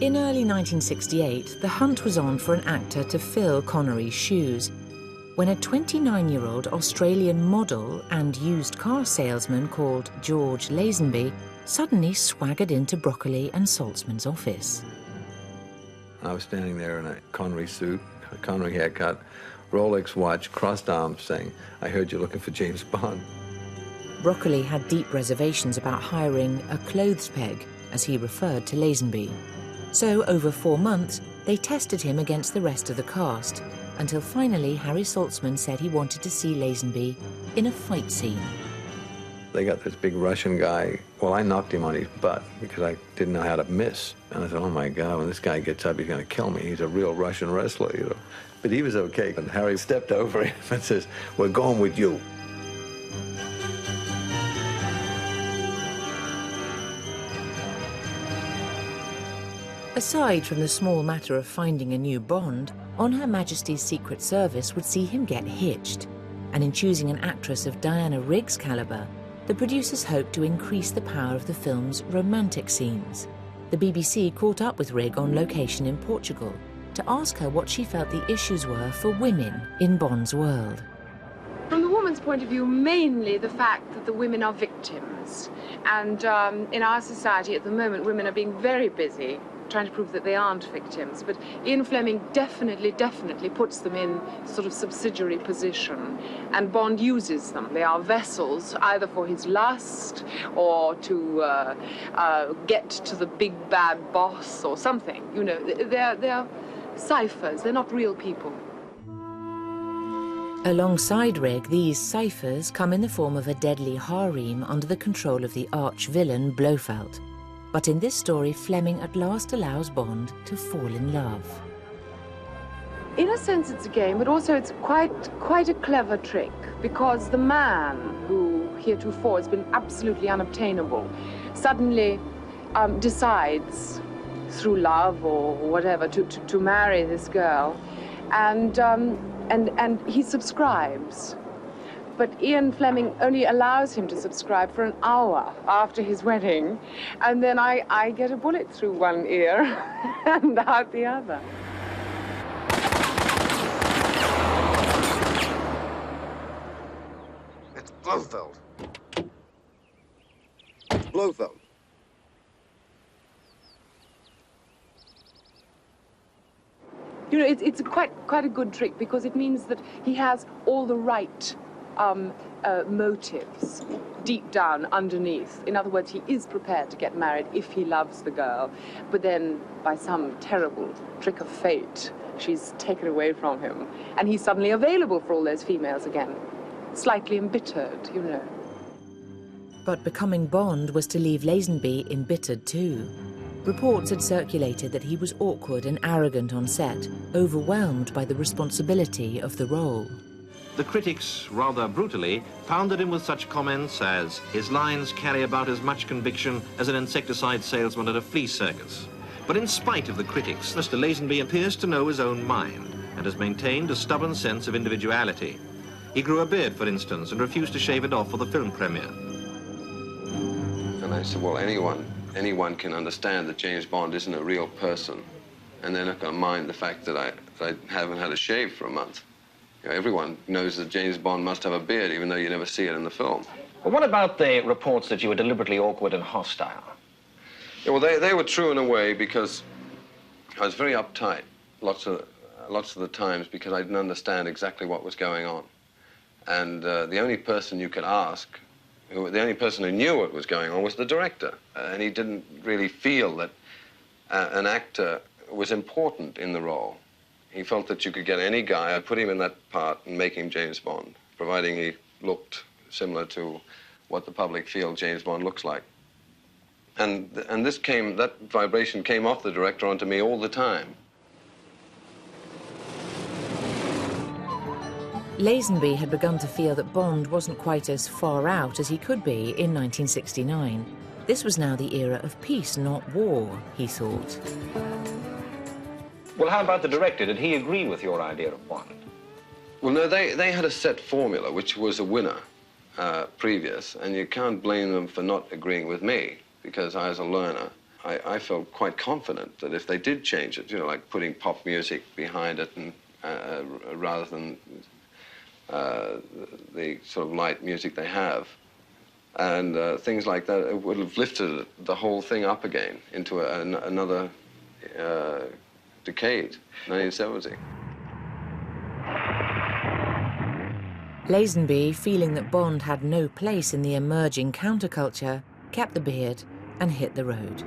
In early 1968, the hunt was on for an actor to fill Connery's shoes, when a 29-year-old Australian model and used car salesman called George Lazenby suddenly swaggered into Broccoli and Saltzman's office. I was standing there in a Connery suit, a Connery haircut, Rolex watch, crossed arms, saying, "I heard you're looking for James Bond." Broccoli had deep reservations about hiring a clothes peg, as he referred to Lazenby. So, over 4 months, they tested him against the rest of the cast, until finally Harry Saltzman said he wanted to see Lazenby in a fight scene. They got this big Russian guy. Well, I knocked him on his butt because I didn't know how to miss. And I thought, oh my God, when this guy gets up, he's going to kill me. He's a real Russian wrestler, you know. But he was okay. And Harry stepped over him and says, "We're going with you." Aside from the small matter of finding a new Bond, On Her Majesty's Secret Service would see him get hitched. And in choosing an actress of Diana Rigg's caliber, the producers hoped to increase the power of the film's romantic scenes. The BBC caught up with Rigg on location in Portugal to ask her what she felt the issues were for women in Bond's world. From the woman's point of view, mainly the fact that the women are victims. And in our society at the moment, women are being very busy trying to prove that they aren't victims. But Ian Fleming definitely puts them in sort of subsidiary position. And Bond uses them. They are vessels either for his lust or to get to the big bad boss or something. You know, they're ciphers. They're not real people. Alongside Rigg, these ciphers come in the form of a deadly harem under the control of the arch-villain Blofeld. But in this story, Fleming at last allows Bond to fall in love. In a sense, it's a game, but also it's quite a clever trick, because the man who heretofore has been absolutely unobtainable suddenly decides, through love or whatever, to marry this girl, and he subscribes. But Ian Fleming only allows him to subscribe for an hour after his wedding, and then I get a bullet through one ear and out the other. It's Blofeld. Blofeld. You know, it's quite a good trick, because it means that he has all the right motives deep down underneath. In other words, he is prepared to get married if he loves the girl, but then by some terrible trick of fate, she's taken away from him, and he's suddenly available for all those females again, slightly embittered, you know. But becoming Bond was to leave Lazenby embittered too. Reports had circulated that he was awkward and arrogant on set, overwhelmed by the responsibility of the role. The critics, rather brutally, pounded him with such comments as, "His lines carry about as much conviction as an insecticide salesman at a flea circus." But in spite of the critics, Mr. Lazenby appears to know his own mind and has maintained a stubborn sense of individuality. He grew a beard, for instance, and refused to shave it off for the film premiere. And I said, well, anyone can understand that James Bond isn't a real person, and they're not going to mind the fact that I haven't had a shave for a month. You know, everyone knows that James Bond must have a beard, even though you never see it in the film. Well, what about the reports that you were deliberately awkward and hostile? Yeah, well, they were true in a way, because I was very uptight lots of the times, because I didn't understand exactly what was going on. And the only person you could ask, the only person who knew what was going on was the director. And he didn't really feel that an actor was important in the role. He felt that you could get any guy, I'd put him in that part and make him James Bond, providing he looked similar to what the public feel James Bond looks like. And that vibration came off the director onto me all the time. Lazenby had begun to feel that Bond wasn't quite as far out as he could be in 1969. This was now the era of peace, not war, he thought. Well, how about the director? Did he agree with your idea of Bond? Well, no, they had a set formula, which was a winner previous, and you can't blame them for not agreeing with me, because I was a learner. I felt quite confident that if they did change it, you know, like putting pop music behind it, and rather than the sort of light music they have, and things like that, it would have lifted the whole thing up again into another decade, 1970. Lazenby, feeling that Bond had no place in the emerging counterculture, kept the beard and hit the road.